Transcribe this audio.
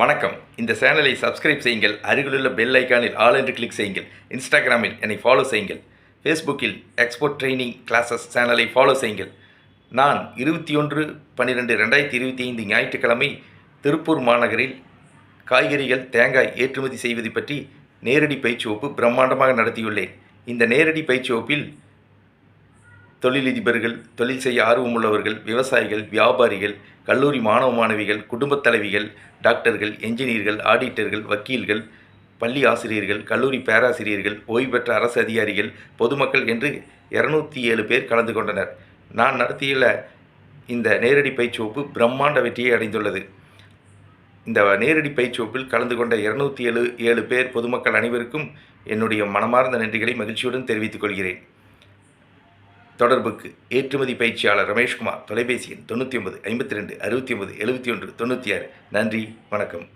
வணக்கம். இந்த சேனலை சப்ஸ்கிரைப் செய்யுங்கள். அருகிலுள்ள பெல் ஐக்கானில் ஆல் என்று கிளிக் செய்யுங்கள். இன்ஸ்டாகிராமில் என்னை ஃபாலோ செய்யுங்கள். ஃபேஸ்புக்கில் எக்ஸ்போர்ட் ட்ரைனிங் கிளாஸஸ் சேனலை ஃபாலோ செய்யுங்கள். நான் 21/12/2025 ஞாயிற்றுக்கிழமை திருப்பூர் மாநகரில் காய்கறிகள், தேங்காய் ஏற்றுமதி செய்வது பற்றி நேரடி பயிற்சி வகுப்பு பிரம்மாண்டமாக நடத்தியுள்ளேன். இந்த நேரடி பயிற்சி வகுப்பில் தொழிலதிபர்கள், தொழில் செய்ய ஆர்வமுள்ளவர்கள், விவசாயிகள், வியாபாரிகள், கல்லூரி மாணவ மாணவிகள், குடும்பத் தலைவிகள், டாக்டர்கள், என்ஜினியர்கள், ஆடிட்டர்கள், வக்கீல்கள், பள்ளி ஆசிரியர்கள், கல்லூரி பேராசிரியர்கள், ஓய்வு பெற்ற அரசு அதிகாரிகள், பொதுமக்கள் என்று 207 பேர் கலந்து கொண்டனர். நான் நடத்தியுள்ள இந்த நேரடி பயிற்சி வகுப்பு பிரம்மாண்ட வெற்றியை அடைந்துள்ளது. இந்த நேரடி பயிற்சி வகுப்பில் கலந்து கொண்ட 207 பேர் பொதுமக்கள் அனைவருக்கும் என்னுடைய மனமார்ந்த நன்றிகளை மகிழ்ச்சியுடன் தெரிவித்துக் கொள்கிறேன். தொடர்புக்கு ஏற்றுமதி பயிற்சியாளர் ரமேஷ்குமார், தொலைபேசி எண் 99 52 69 71 96. நன்றி, வணக்கம்.